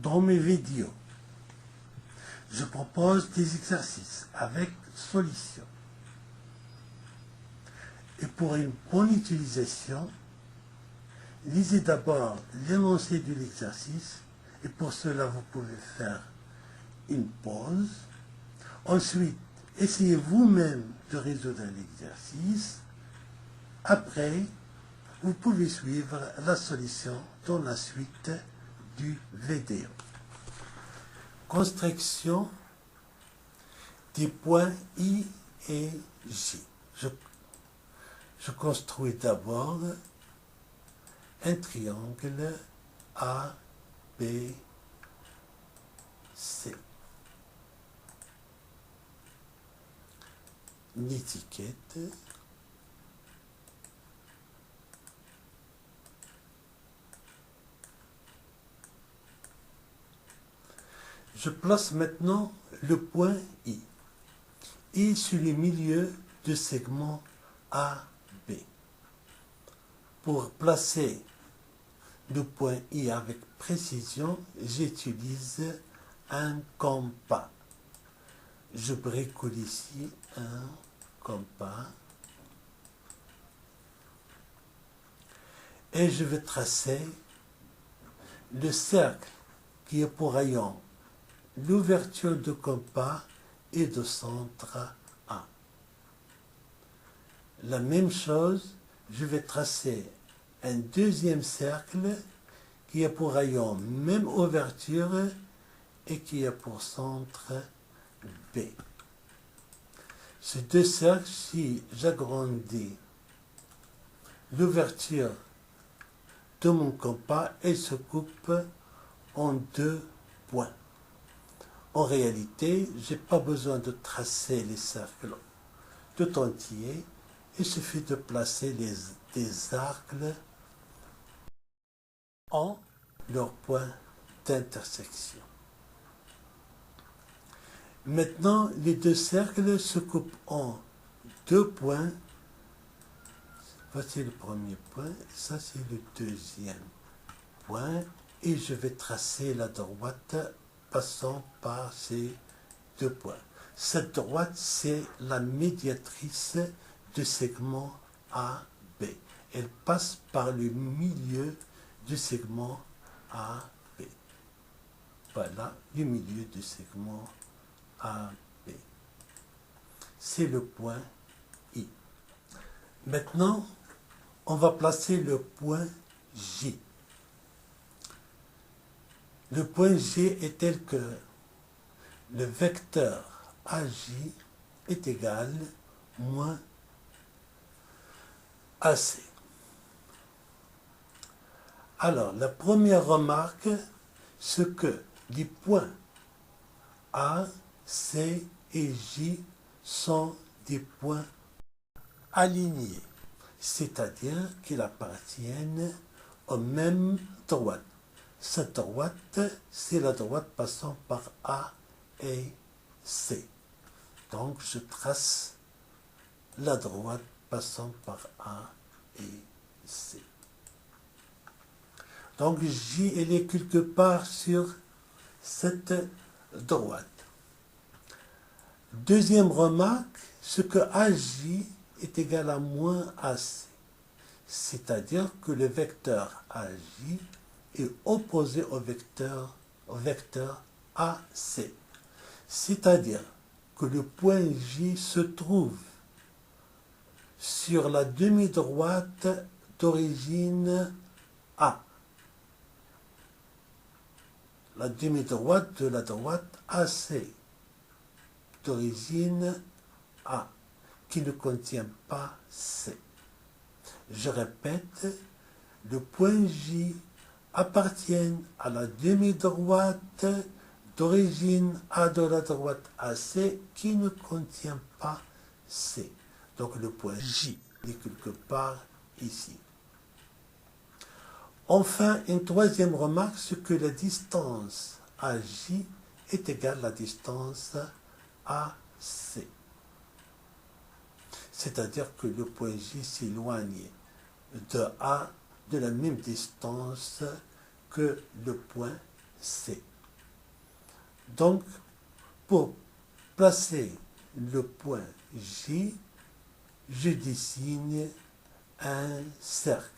Dans mes vidéos, je propose des exercices avec solutions. Et pour une bonne utilisation, lisez d'abord l'énoncé de l'exercice et pour cela vous pouvez faire une pause. Ensuite, essayez vous-même de résoudre l'exercice. Après, vous pouvez suivre la solution dans la suite du vidéo. Construction des points I et J. Je construis d'abord un triangle A, B, C. Une étiquette. Je place maintenant le point I. I sur le milieu du segment AB. Pour placer le point I avec précision, j'utilise un compas. Je bricole ici un compas et je vais tracer le cercle qui est pour rayon l'ouverture du compas et de centre A. La même chose, je vais tracer un deuxième cercle qui a pour rayon même ouverture et qui a pour centre B. Ces deux cercles, si j'agrandis l'ouverture de mon compas, elle se coupe en deux points. En réalité, je n'ai pas besoin de tracer les cercles tout entiers. Il suffit de placer des arcs en leur point d'intersection. Maintenant, les deux cercles se coupent en deux points. Voici le premier point, ça c'est le deuxième point. Et je vais tracer la droite passant par ces deux points. Cette droite, c'est la médiatrice du segment AB. Elle passe par le milieu du segment AB. Voilà, le milieu du segment AB. C'est le point I. Maintenant, on va placer le point J. Le point J est tel que le vecteur AJ est égal moins AC. Alors, la première remarque, c'est que les points A, C et J sont des points alignés, c'est-à-dire qu'ils appartiennent aux mêmes droites. Cette droite, c'est la droite passant par A et C. Donc, je trace la droite passant par A et C. Donc, J, elle est quelque part sur cette droite. Deuxième remarque, c'est que AJ est égal à moins AC. C'est-à-dire que le vecteur AJ est opposé au vecteur AC. C'est-à-dire que le point J se trouve sur la demi-droite d'origine A. La demi-droite de la droite AC, d'origine A, qui ne contient pas C. Je répète, le point J appartient à la demi-droite d'origine A de la droite AC qui ne contient pas C. Donc le point J est quelque part ici. Enfin, une troisième remarque, c'est que la distance AJ est égale à la distance AC. C'est-à-dire que le point J s'éloigne de A de la même distance que le point C. Donc, pour placer le point J, je dessine un cercle.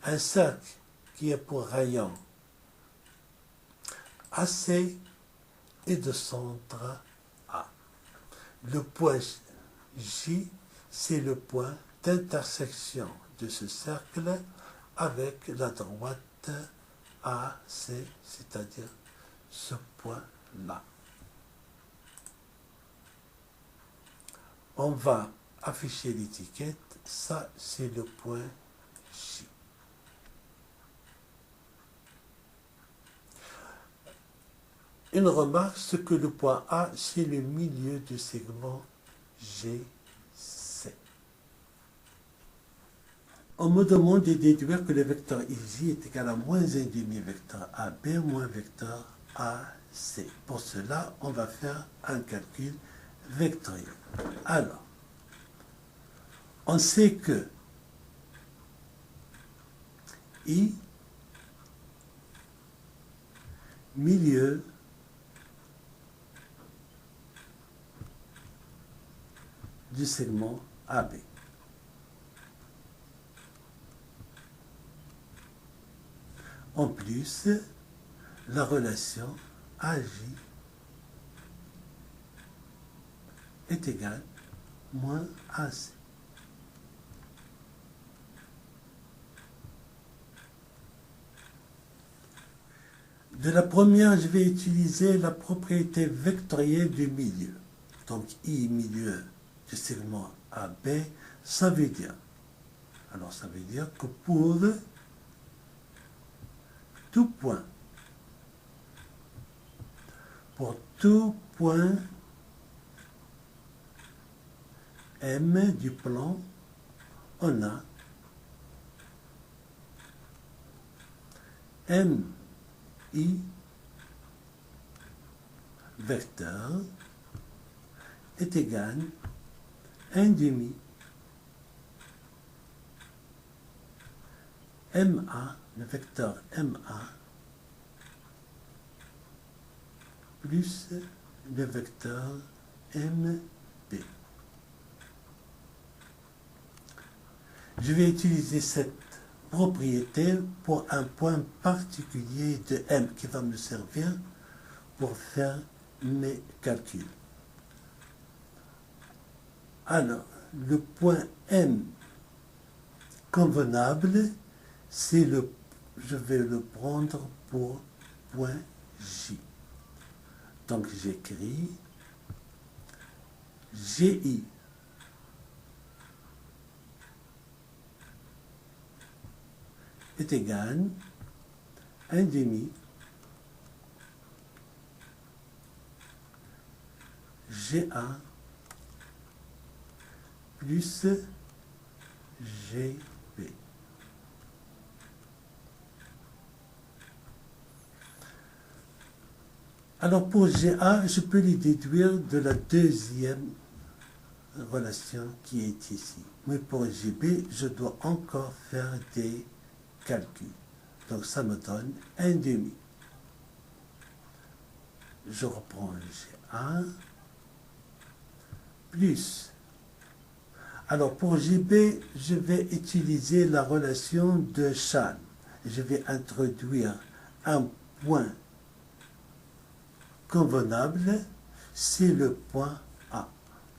Un cercle qui est pour rayon AC et de centre A. Le point J, c'est le point d'intersection de ce cercle avec la droite AC, c'est-à-dire ce point-là. On va afficher l'étiquette, ça c'est le point J. Une remarque, c'est que le point A, c'est le milieu du segment GC. On me demande de déduire que le vecteur Ij est égal à moins 1,5 vecteur AB moins vecteur AC. Pour cela, on va faire un calcul vectoriel. Alors, on sait que I, milieu du segment AB. En plus, la relation AJ est égale moins AC. De la première, je vais utiliser la propriété vectorielle du milieu. Donc, I milieu du segment AB, ça veut dire, alors ça veut dire que pour tout point M du plan, on a MI vecteur est égal à 1,5 MA, le vecteur MA, plus le vecteur MB. Je vais utiliser cette propriété pour un point particulier de M qui va me servir pour faire mes calculs. Alors, le point M convenable, c'est je vais le prendre pour point J. Donc j'écris GI est égal à 1,5 GA plus GB. Alors pour GA, je peux les déduire de la deuxième relation qui est ici. Mais pour GB, je dois encore faire des calculs. Donc ça me donne 1,5. Je reprends GA plus. Alors pour GB, je vais utiliser la relation de Chan. Je vais introduire un point convenable, c'est le point A.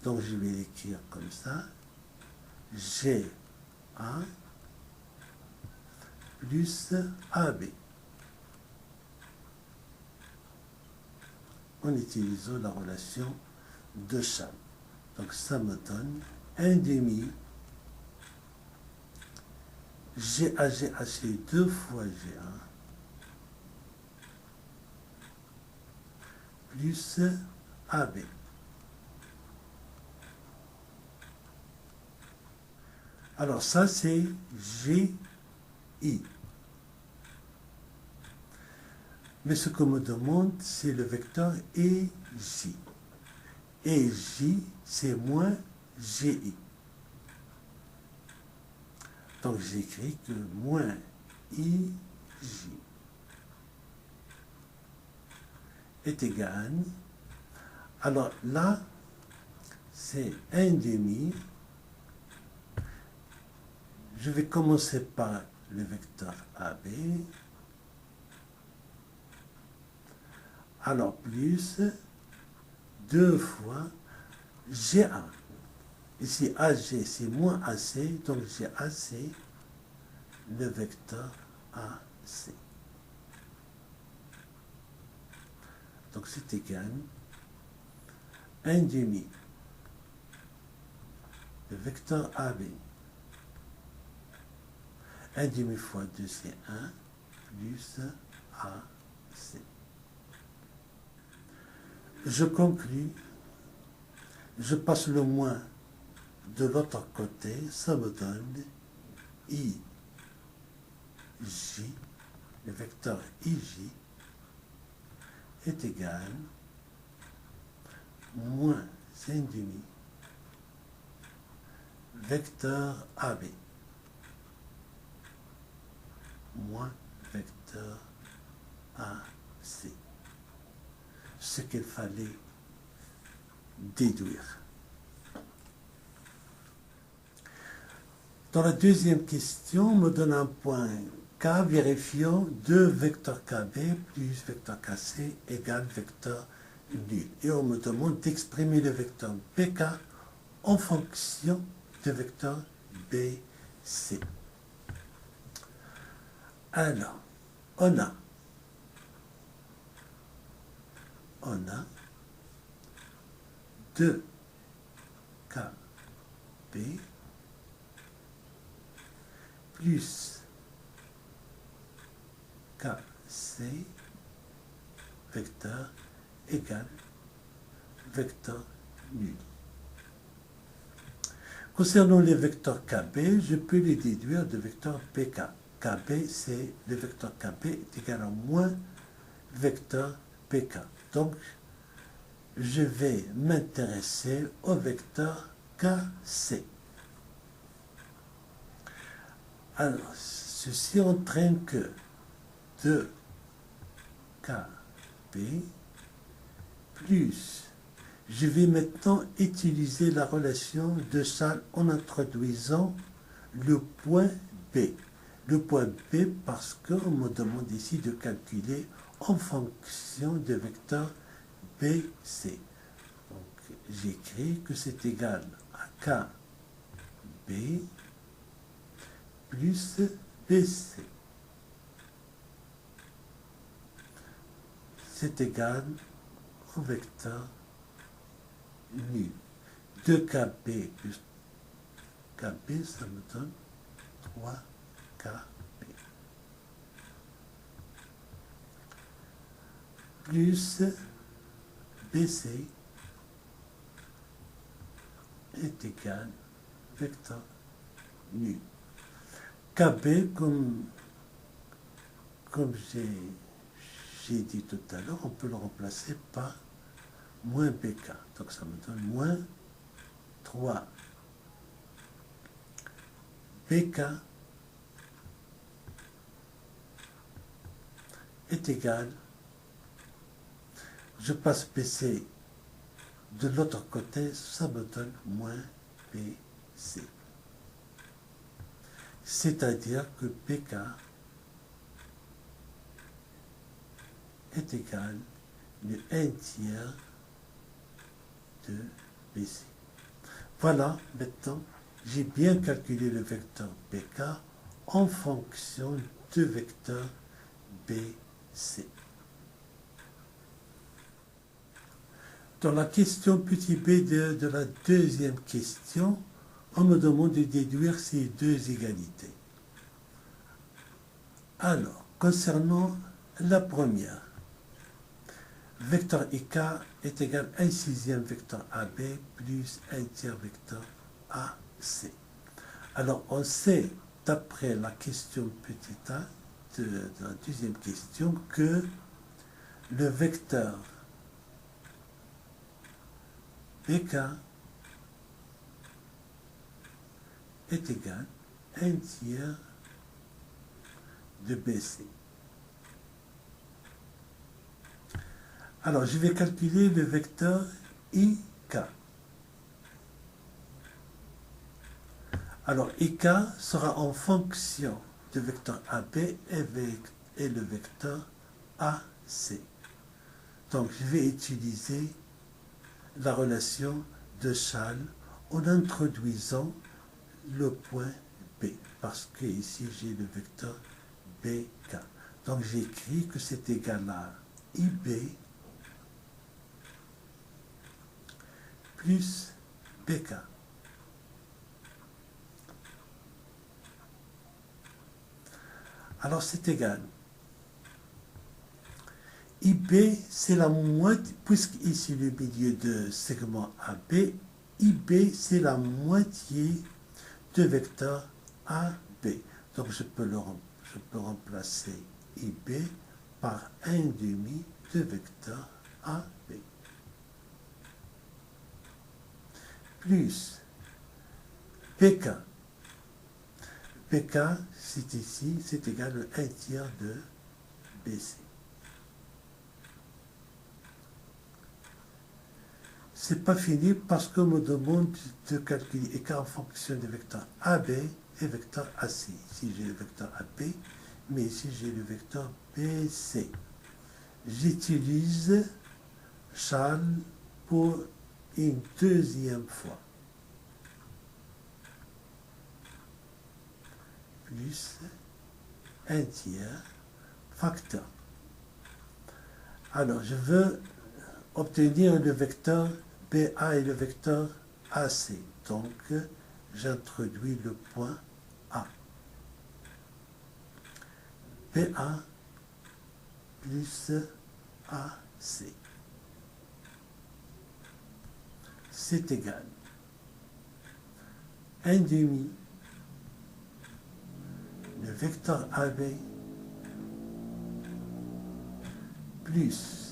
Donc je vais l'écrire comme ça. GA plus AB. En utilisant la relation de Chan. Donc ça me donne 1,5 GA, c'est 2 fois GA plus AB. Alors ça c'est GI. Mais ce qu'on me demande, c'est le vecteur EJ. EJ, c'est moins GI. Donc j'écris que moins IJ est égal. Alors là, c'est 1,5. Je vais commencer par le vecteur AB. Alors plus 2 fois GA. Ici AG c'est moins AC, donc j'ai AC, le vecteur AC. Donc c'est égal 1,5. Le vecteur AB. 1,5 fois 2 c'est 1 plus AC. Je conclue, je passe le moins de l'autre côté, ça me donne IJ, le vecteur IJ est égal moins 1,5 vecteur AB moins vecteur AC. Ce qu'il fallait déduire. Dans la deuxième question, on me donne un point K vérifiant 2 vecteurs KB plus vecteur KC égale vecteur nul. Et on me demande d'exprimer le vecteur BK en fonction du vecteur BC. Alors, on a 2 KB plus KC vecteur égale vecteur nul. Concernant les vecteurs KB, je peux les déduire de vecteur PK. KB, c'est le vecteur KB est égal à moins vecteur PK. Donc, je vais m'intéresser au vecteur KC. Alors, ceci entraîne que 2KB plus, je vais maintenant utiliser la relation de Sall en introduisant le point B. Le point B parce qu'on me demande ici de calculer en fonction de vecteur BC. Donc, j'écris que c'est égal à KB plus BC. C'est égal au vecteur nul. 2KB plus KB, ça me donne 3KB. Plus BC est égal vecteur nul. KB, comme j'ai dit tout à l'heure, on peut le remplacer par moins BK. Donc ça me donne moins 3 BK est égal, je passe BC de l'autre côté, ça me donne moins BC. C'est-à-dire que PK est égal le 1/3 de BC. Voilà, maintenant, j'ai bien calculé le vecteur PK en fonction du vecteur BC. Dans la question petit b de la deuxième question, on me demande de déduire ces deux égalités. Alors, concernant la première, vecteur IK est égal à 1/6 vecteur AB plus 1/3 vecteur AC. Alors, on sait, d'après la question petit a de la deuxième question, que le vecteur BK est égal à 1/3 de BC. Alors, je vais calculer le vecteur IK. Alors, IK sera en fonction du vecteur AB et le vecteur AC. Donc, je vais utiliser la relation de Schall en introduisant le point B, parce que ici j'ai le vecteur BK. Donc, j'écris que c'est égal à IB plus BK. Alors, c'est égal. IB, c'est la moitié, puisqu'ici le milieu de segment AB, IB, c'est la moitié de vecteur AB. Donc, je peux remplacer IB par 1/2 de vecteur AB. Plus PK. PK, c'est ici, c'est égal à 1/3 de BC. C'est pas fini parce qu'on me demande de calculer IK en fonction des vecteurs AB et vecteur AC. Ici j'ai le vecteur AB, mais ici j'ai le vecteur BC. J'utilise Schall pour une deuxième fois. Plus 1/3 facteur. Alors je veux obtenir le vecteur BA et le vecteur AC. Donc, j'introduis le point A. BA plus AC. C'est égal. 1/2 le vecteur AB plus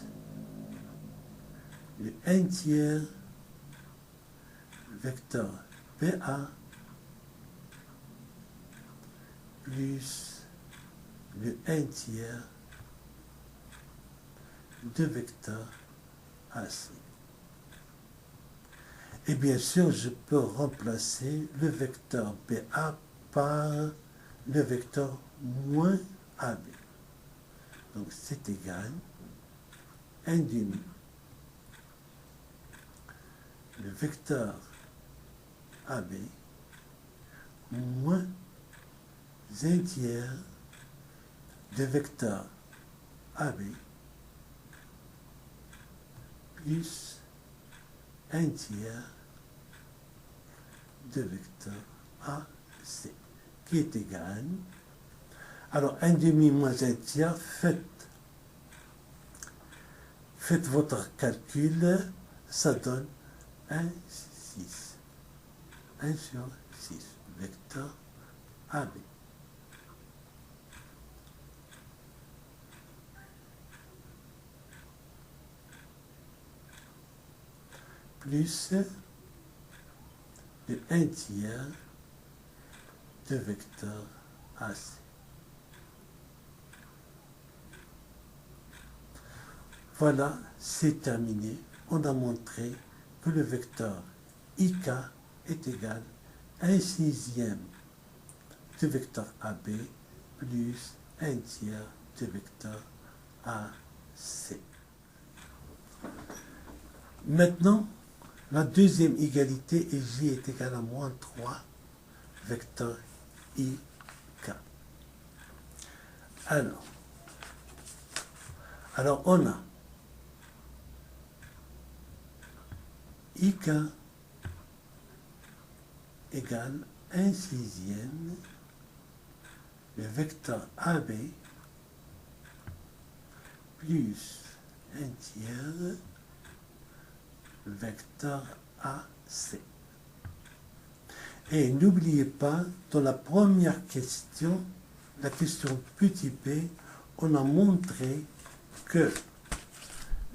le 1/3 vecteur BA plus le 1/3 de vecteur AC. Et bien sûr, je peux remplacer le vecteur BA par le vecteur moins AB. Donc c'est égal 1/2 le vecteur AB moins 1/3 de vecteur AB plus 1/3 de vecteur AC qui est égal. Alors 1/2 moins 1/3, faites votre calcul, ça donne 1/6. 1/6, vecteur AB. Plus le 1/3 de vecteur AC. Voilà, c'est terminé. On a montré que le vecteur IK est égal à 1/6 de vecteur AB plus 1/3 de vecteur AC. Maintenant, la deuxième égalité est J est égal à moins 3 vecteur IK. Alors on a IK égale 1/6 le vecteur AB plus 1/3 le vecteur AC. Et n'oubliez pas, dans la première question, la question petit p, on a montré que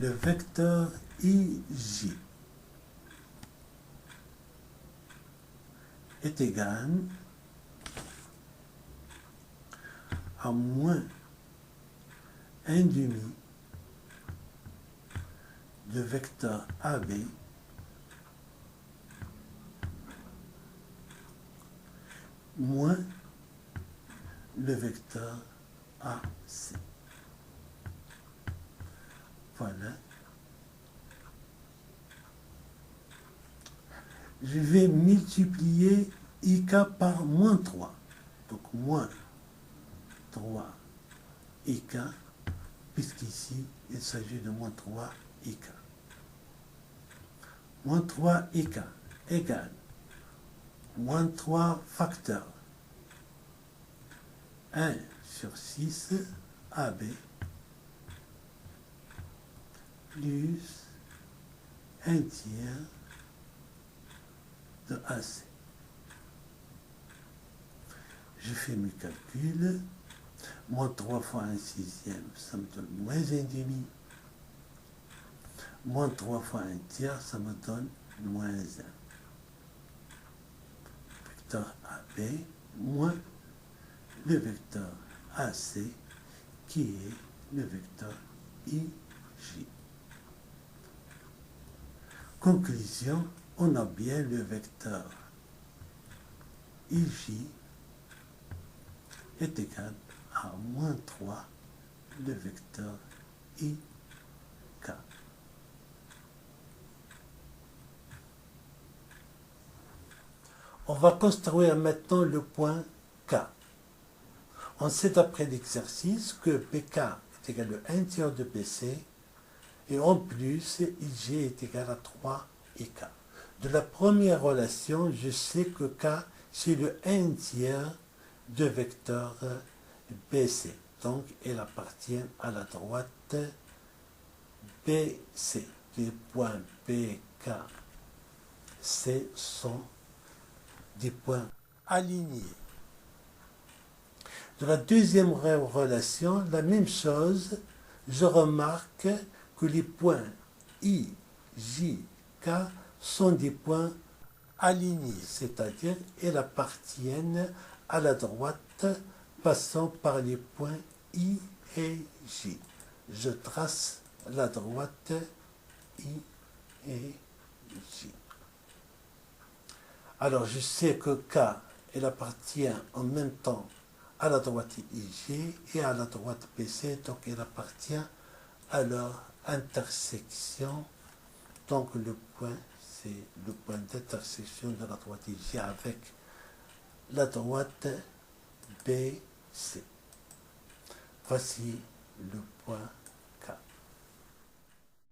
le vecteur IJ est égal à moins 1/2 le vecteur AB moins le vecteur AC. Voilà. Je vais multiplier IK par moins 3. Donc moins 3 IK, puisqu'ici il s'agit de moins 3 IK. Moins 3 IK égale moins 3 facteurs 1 sur 6 AB plus 1 tiers de AC. Je fais mes calculs. Moins 3 fois 1 sixième, ça me donne moins 1,5. Moins 3 fois 1 tiers, ça me donne moins 1. Vecteur AB moins le vecteur AC qui est le vecteur IJ. Conclusion, on a bien le vecteur IJ est égal à moins 3 le vecteur IK. On va construire maintenant le point K. On sait d'après l'exercice que PK est égal à 1 tiers de PC et en plus IJ est égal à 3 IK. De la première relation, je sais que K c'est le 1 tiers de vecteur BC. Donc, elle appartient à la droite BC. Les points PK, C sont des points alignés. De la deuxième relation, la même chose, je remarque que les points I, J, K sont des points alignés, c'est-à-dire elles appartiennent à la droite passant par les points I et J. Je trace la droite I et J. Alors je sais que K, elle appartient en même temps à la droite IJ et à la droite PC, donc elle appartient à leur intersection. Donc le point, c'est le point d'intersection de la droite IJ avec la droite BC. Voici le point